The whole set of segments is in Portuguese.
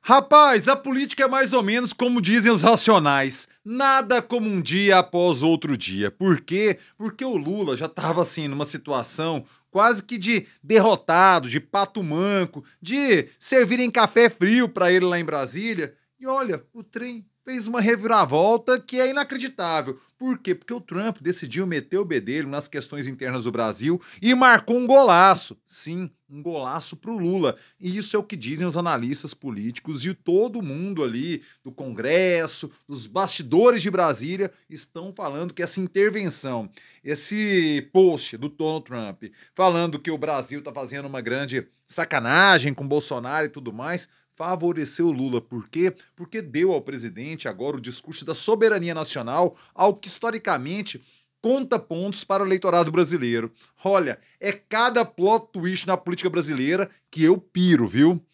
Rapaz, a política é mais ou menos como dizem os racionais. Nada como um dia após outro dia. Por quê? Porque o Lula já estava assim numa situação quase que de derrotado, de pato manco, de servirem café frio para ele lá em Brasília. E olha, o trem fez uma reviravolta que é inacreditável. Por quê? Porque o Trump decidiu meter o bedelho nas questões internas do Brasil e marcou um golaço. Sim, um golaço pro Lula. E isso é o que dizem os analistas políticos e todo mundo ali do Congresso, dos bastidores de Brasília, estão falando que essa intervenção, esse post do Donald Trump, falando que o Brasil tá fazendo uma grande sacanagem com Bolsonaro e tudo mais, favoreceu o Lula. Por quê? Porque deu ao presidente agora o discurso da soberania nacional, algo que historicamente conta pontos para o eleitorado brasileiro. Olha, é cada plot twist na política brasileira que eu piro, viu?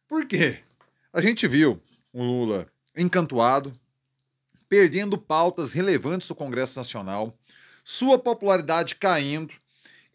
Por quê? A gente viu o Lula encantuado, perdendo pautas relevantes do Congresso Nacional, sua popularidade caindo,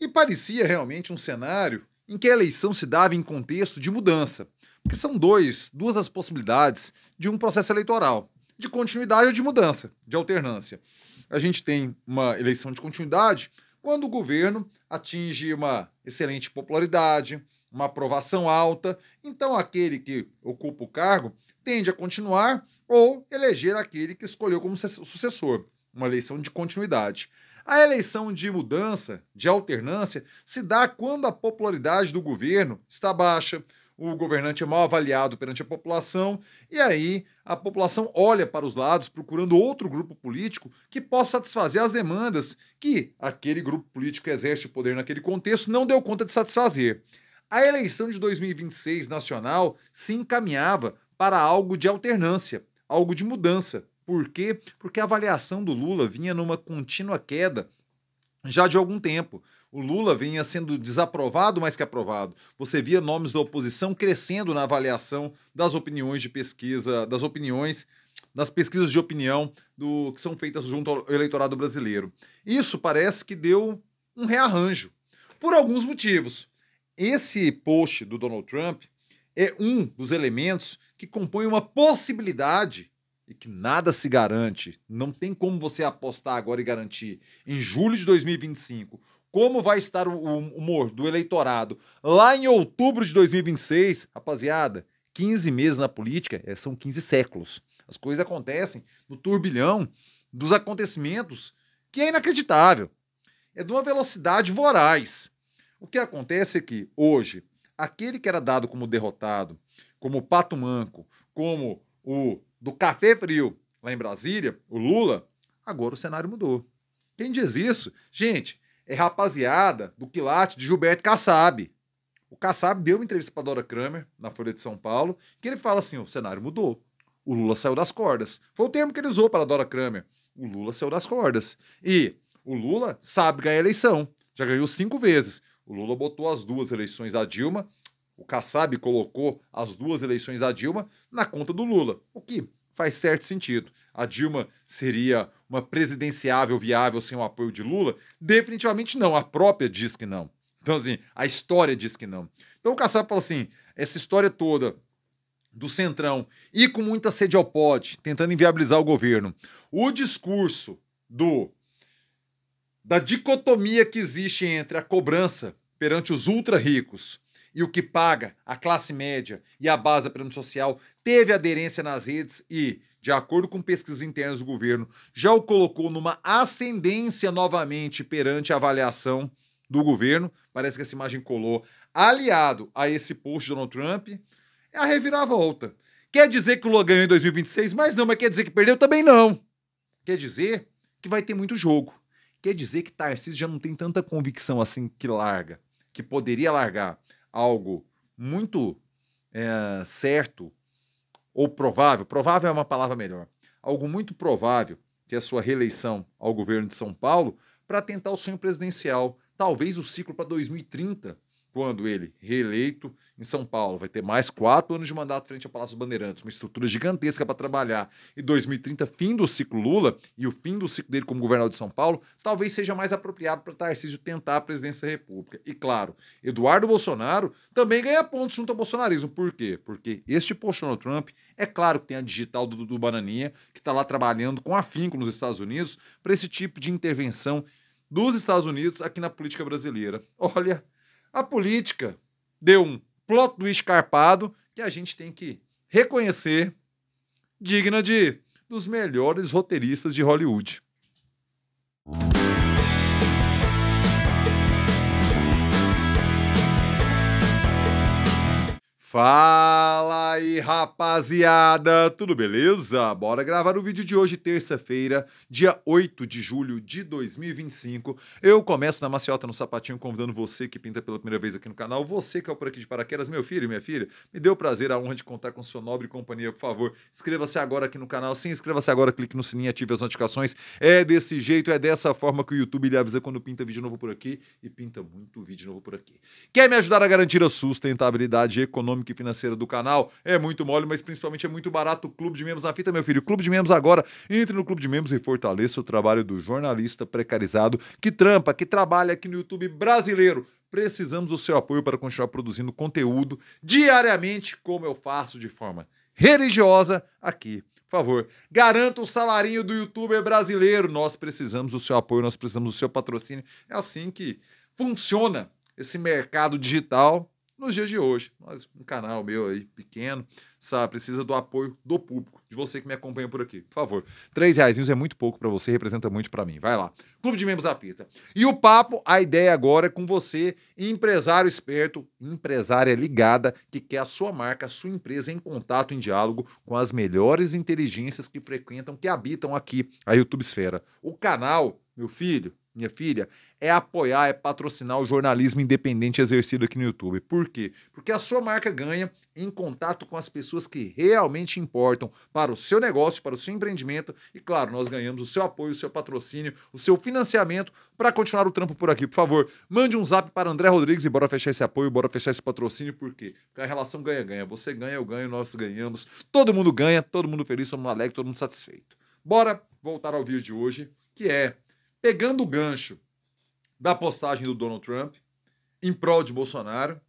e parecia realmente um cenário em que a eleição se dava em contexto de mudança. Porque são duas as possibilidades de um processo eleitoral, de continuidade ou de mudança, de alternância. A gente tem uma eleição de continuidade quando o governo atinge uma excelente popularidade, uma aprovação alta, então aquele que ocupa o cargo tende a continuar ou eleger aquele que escolheu como sucessor, uma eleição de continuidade. A eleição de mudança, de alternância, se dá quando a popularidade do governo está baixa, o governante é mal avaliado perante a população, e aí a população olha para os lados procurando outro grupo político que possa satisfazer as demandas que aquele grupo político que exerce o poder naquele contexto não deu conta de satisfazer. A eleição de 2026 nacional se encaminhava para algo de alternância, algo de mudança. Por quê? Porque a avaliação do Lula vinha numa contínua queda já de algum tempo. O Lula vinha sendo desaprovado mais que aprovado. Você via nomes da oposição crescendo na avaliação das opiniões de pesquisa, das pesquisas de opinião que são feitas junto ao eleitorado brasileiro. Isso parece que deu um rearranjo, por alguns motivos. Esse post do Donald Trump é um dos elementos que compõe uma possibilidade e que nada se garante, não tem como você apostar agora e garantir em julho de 2025 como vai estar o humor do eleitorado lá em outubro de 2026, rapaziada, 15 meses na política são 15 séculos. As coisas acontecem no turbilhão dos acontecimentos que é inacreditável. É de uma velocidade voraz. O que acontece é que hoje, aquele que era dado como derrotado, como pato manco, como o do café frio lá em Brasília, o Lula, agora o cenário mudou. Quem diz isso? Gente, é rapaziada do quilate de Gilberto Kassab. O Kassab deu uma entrevista para Dora Kramer, na Folha de São Paulo, que ele fala assim, o cenário mudou. O Lula saiu das cordas. Foi o termo que ele usou para Dora Kramer. O Lula saiu das cordas. E o Lula sabe ganhar a eleição. Já ganhou 5 vezes. O Lula botou as 2 eleições da Dilma, o Kassab colocou as 2 eleições da Dilma na conta do Lula, o que faz certo sentido. A Dilma seria uma presidenciável viável sem o apoio de Lula? Definitivamente não, a própria diz que não. Então assim, a história diz que não. Então o Kassab fala assim, essa história toda do Centrão e com muita sede ao pote, tentando inviabilizar o governo, o discurso da dicotomia que existe entre a cobrança perante os ultra-ricos e o que paga a classe média e a base da pirâmide social teve aderência nas redes e, de acordo com pesquisas internas do governo, já o colocou numa ascendência novamente perante a avaliação do governo. Parece que essa imagem colou. Aliado a esse post de Donald Trump, é a reviravolta. Quer dizer que o Lula ganhou em 2026? Mas não, mas quer dizer que perdeu? Também não. Quer dizer que vai ter muito jogo. Quer dizer que Tarcísio já não tem tanta convicção assim que larga, que poderia largar algo muito certo ou provável é uma palavra melhor, algo muito provável, que é a sua reeleição ao governo de São Paulo, para tentar o sonho presidencial, talvez o ciclo para 2030, quando ele, reeleito em São Paulo, vai ter mais 4 anos de mandato frente ao Palácio dos Bandeirantes, uma estrutura gigantesca para trabalhar, e 2030, fim do ciclo Lula, e o fim do ciclo dele como governador de São Paulo, talvez seja mais apropriado para Tarcísio tentar a presidência da República. E claro, Eduardo Bolsonaro também ganha pontos junto ao bolsonarismo. Por quê? Porque este Donald Trump, é claro que tem a digital do Bananinha, que está lá trabalhando com afinco nos Estados Unidos para esse tipo de intervenção dos Estados Unidos aqui na política brasileira. Olha, a política deu um plot twist carpado que a gente tem que reconhecer, digna dos melhores roteiristas de Hollywood. Fala aí, rapaziada, tudo beleza? Bora gravar o vídeo de hoje, terça-feira, dia 8 de julho de 2025. Eu começo na maciota no sapatinho, convidando você que pinta pela primeira vez aqui no canal, você que é por aqui de paraquedas, meu filho e minha filha, me deu o prazer, a honra de contar com sua nobre companhia, por favor, inscreva-se agora aqui no canal, se inscreva-se agora, clique no sininho, ative as notificações, é desse jeito, é dessa forma que o YouTube lhe avisa quando pinta vídeo novo por aqui, e pinta muito vídeo novo por aqui. Quer me ajudar a garantir a sustentabilidade econômica e financeira do canal? É muito mole, mas principalmente é muito barato. O Clube de Membros na fita, meu filho. O Clube de Membros agora. Entre no Clube de Membros e fortaleça o trabalho do jornalista precarizado que trampa, que trabalha aqui no YouTube brasileiro. Precisamos do seu apoio para continuar produzindo conteúdo diariamente, como eu faço de forma religiosa aqui. Por favor, garanta o salarinho do youtuber brasileiro. Nós precisamos do seu apoio, nós precisamos do seu patrocínio. É assim que funciona esse mercado digital nos dias de hoje. Mas um canal meu aí, pequeno, sabe, precisa do apoio do público, de você que me acompanha por aqui. Por favor, R$3 é muito pouco para você, representa muito para mim. Vai lá, Clube de Membros Apita. E o papo, a ideia agora é com você, empresário esperto, empresária ligada, que quer a sua marca, a sua empresa em contato, em diálogo com as melhores inteligências que frequentam, que habitam aqui a YouTubesfera. O canal, meu filho, minha filha, é apoiar, é patrocinar o jornalismo independente exercido aqui no YouTube. Por quê? Porque a sua marca ganha em contato com as pessoas que realmente importam para o seu negócio, para o seu empreendimento. E claro, nós ganhamos o seu apoio, o seu patrocínio, o seu financiamento para continuar o trampo por aqui. Por favor, mande um zap para André Rodrigues e bora fechar esse apoio, bora fechar esse patrocínio. Por quê? Porque a relação ganha-ganha. Você ganha, eu ganho, nós ganhamos. Todo mundo ganha, todo mundo feliz, todo mundo alegre, todo mundo satisfeito. Bora voltar ao vídeo de hoje, que é pegando o gancho da postagem do Donald Trump em prol de Bolsonaro,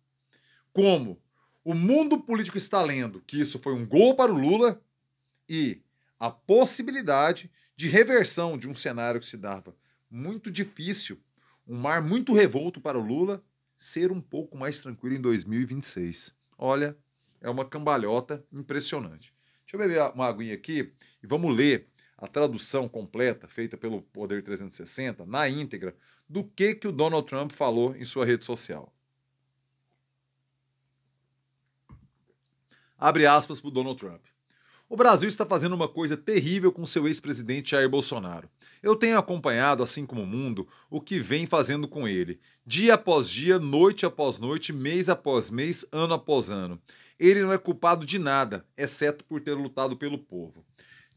como o mundo político está lendo que isso foi um gol para o Lula e a possibilidade de reversão de um cenário que se dava muito difícil, um mar muito revolto para o Lula, ser um pouco mais tranquilo em 2026. Olha, é uma cambalhota impressionante. Deixa eu beber uma aguinha aqui e vamos ler a tradução completa, feita pelo Poder 360, na íntegra, do que o Donald Trump falou em sua rede social. Abre aspas para o Donald Trump. O Brasil está fazendo uma coisa terrível com seu ex-presidente Jair Bolsonaro. Eu tenho acompanhado, assim como o mundo, o que vem fazendo com ele. Dia após dia, noite após noite, mês após mês, ano após ano. Ele não é culpado de nada, exceto por ter lutado pelo povo.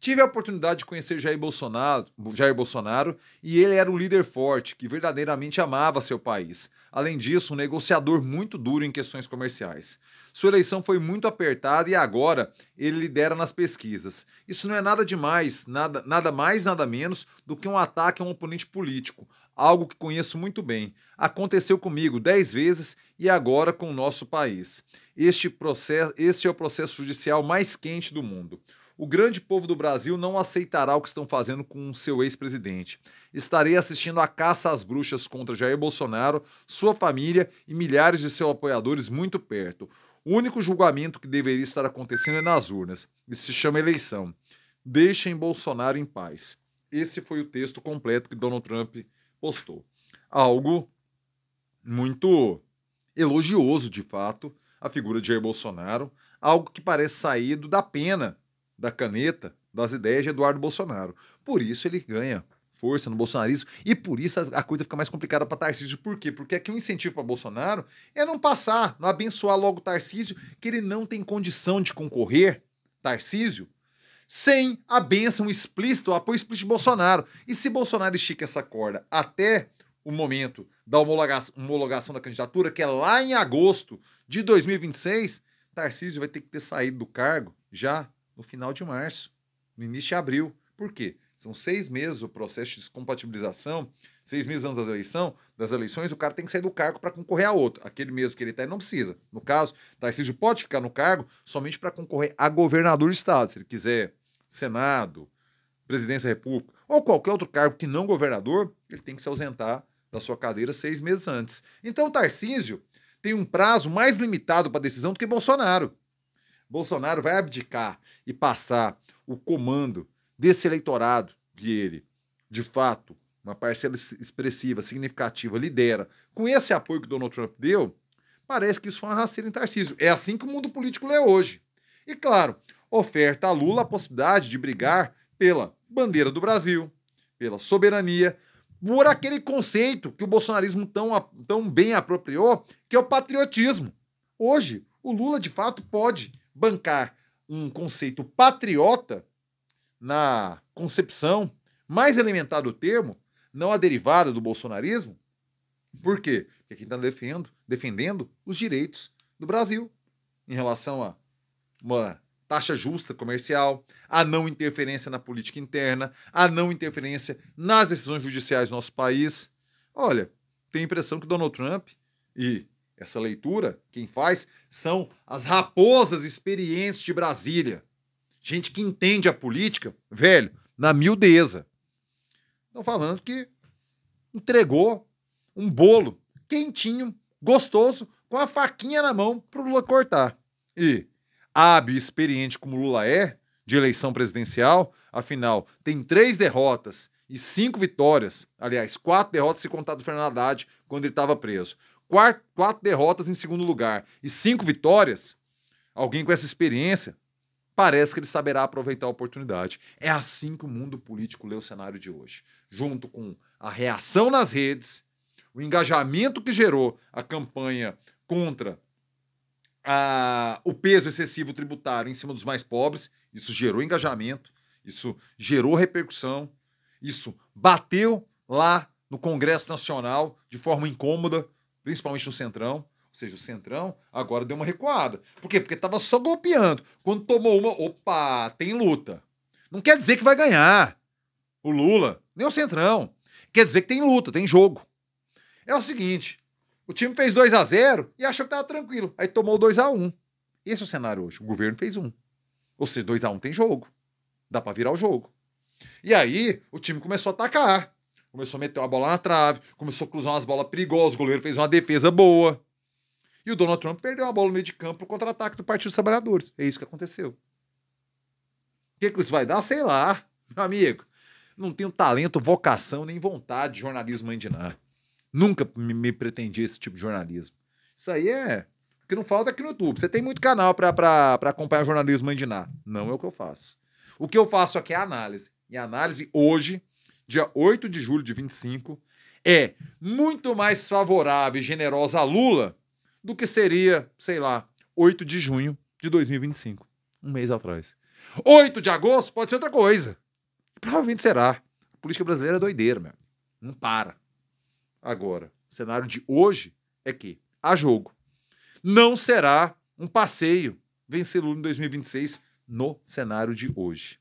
Tive a oportunidade de conhecer Jair Bolsonaro e ele era um líder forte, que verdadeiramente amava seu país. Além disso, um negociador muito duro em questões comerciais. Sua eleição foi muito apertada e agora ele lidera nas pesquisas. Isso não é nada demais, nada mais, nada menos do que um ataque a um oponente político, algo que conheço muito bem. Aconteceu comigo 10 vezes e agora com o nosso país. Este é o processo judicial mais quente do mundo. O grande povo do Brasil não aceitará o que estão fazendo com seu ex-presidente. Estarei assistindo a caça às bruxas contra Jair Bolsonaro, sua família e milhares de seus apoiadores muito perto. O único julgamento que deveria estar acontecendo é nas urnas. Isso se chama eleição. Deixem Bolsonaro em paz. Esse foi o texto completo que Donald Trump postou. Algo muito elogioso, de fato, a figura de Jair Bolsonaro. Algo que parece saído da pena, da caneta, das ideias de Eduardo Bolsonaro. Por isso ele ganha força no bolsonarismo e por isso a coisa fica mais complicada para Tarcísio. Por quê? Porque aqui o incentivo para Bolsonaro é não passar, não abençoar logo Tarcísio, que ele não tem condição de concorrer, Tarcísio, sem a bênção explícita, o apoio explícito de Bolsonaro. E se Bolsonaro estica essa corda até o momento da homologação da candidatura, que é lá em agosto de 2026, Tarcísio vai ter que ter saído do cargo já no final de março, no início de abril. Por quê? São 6 meses o processo de descompatibilização, 6 meses antes das eleições, o cara tem que sair do cargo para concorrer a outro. Aquele mesmo que ele está, ele não precisa. No caso, Tarcísio pode ficar no cargo somente para concorrer a governador do estado. Se ele quiser Senado, Presidência da República ou qualquer outro cargo que não governador, ele tem que se ausentar da sua cadeira 6 meses antes. Então, Tarcísio tem um prazo mais limitado para decisão do que Bolsonaro. Bolsonaro vai abdicar e passar o comando desse eleitorado que ele, de fato, uma parcela expressiva, significativa, lidera. Com esse apoio que o Donald Trump deu, parece que isso foi uma rasteira em Tarcísio. É assim que o mundo político lê hoje. E, claro, oferta a Lula a possibilidade de brigar pela bandeira do Brasil, pela soberania, por aquele conceito que o bolsonarismo tão bem apropriou, que é o patriotismo. Hoje, o Lula, de fato, pode bancar um conceito patriota na concepção mais elementar do termo, não a derivada do bolsonarismo. Por quê? Porque quem está defendendo os direitos do Brasil em relação a uma taxa justa comercial, a não interferência na política interna, a não interferência nas decisões judiciais do nosso país. Olha, tenho a impressão que Donald Trump e essa leitura, quem faz, são as raposas experientes de Brasília. Gente que entende a política, velho, na miudeza. Estão falando que entregou um bolo quentinho, gostoso, com a faquinha na mão para o Lula cortar. E hábil e experiente como Lula é, de eleição presidencial, afinal, tem 3 derrotas e 5 vitórias. Aliás, 4 derrotas se contar do Fernando Haddad quando ele estava preso. 4 derrotas em segundo lugar e 5 vitórias. Alguém com essa experiência, parece que ele saberá aproveitar a oportunidade. É assim que o mundo político lê o cenário de hoje. Junto com a reação nas redes, o engajamento que gerou a campanha contra o peso excessivo tributário em cima dos mais pobres, isso gerou engajamento, isso gerou repercussão, isso bateu lá no Congresso Nacional de forma incômoda, principalmente no Centrão. Ou seja, o Centrão agora deu uma recuada. Por quê? Porque estava só golpeando. Quando tomou uma, opa, tem luta. Não quer dizer que vai ganhar o Lula, nem o Centrão. Quer dizer que tem luta, tem jogo. É o seguinte, o time fez 2-0 e achou que estava tranquilo. Aí tomou 2-1. Esse é o cenário hoje. O governo fez 1. Ou seja, 2-1 tem jogo. Dá para virar o jogo. E aí, o time começou a atacar. Começou a meter uma bola na trave, começou a cruzar umas bolas perigosas, o goleiro fez uma defesa boa. E o Donald Trump perdeu a bola no meio de campo pro contra-ataque do Partido dos Trabalhadores. É isso que aconteceu. O que isso vai dar? Sei lá, meu amigo. Não tenho talento, vocação, nem vontade de jornalismo mandinar. Nunca me pretendi esse tipo de jornalismo. Isso aí é o que não falta aqui no YouTube. Você tem muito canal para acompanhar jornalismo mandinar. Não é o que eu faço. O que eu faço aqui é análise. E a análise hoje, dia 8 de julho de 25, é muito mais favorável e generosa a Lula do que seria, sei lá, 8 de junho de 2025, um mês atrás. 8 de agosto pode ser outra coisa. Provavelmente será. A política brasileira é doideira, meu. Não para. Agora, o cenário de hoje é que há jogo. Não será um passeio vencer Lula em 2026 no cenário de hoje.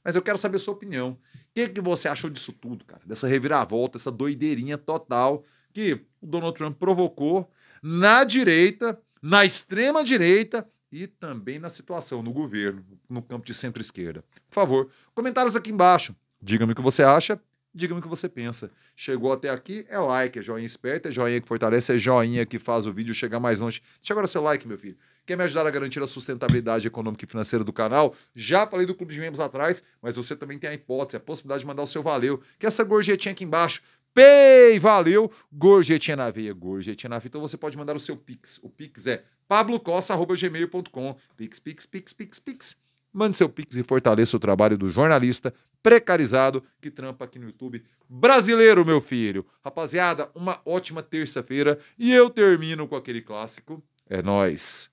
Mas eu quero saber a sua opinião. O que você achou disso tudo, cara? Dessa reviravolta, essa doideirinha total que o Donald Trump provocou na direita, na extrema direita e também na situação no governo, no campo de centro-esquerda. Por favor, comentários aqui embaixo. Diga-me o que você acha, diga-me o que você pensa. Chegou até aqui, é like, é joinha esperto, é joinha que fortalece, é joinha que faz o vídeo chegar mais longe. Deixa agora seu like, meu filho. Quer me ajudar a garantir a sustentabilidade econômica e financeira do canal? Já falei do clube de membros atrás, mas você também tem a hipótese, a possibilidade de mandar o seu valeu, que é essa gorjetinha aqui embaixo. Pei, valeu, gorjetinha na veia, gorjetinha na veia. Então você pode mandar o seu Pix. O Pix é pablocossa@gmail.com. Pix. Mande seu Pix e fortaleça o trabalho do jornalista precarizado que trampa aqui no YouTube brasileiro, meu filho. Rapaziada, uma ótima terça-feira e eu termino com aquele clássico. É nóis.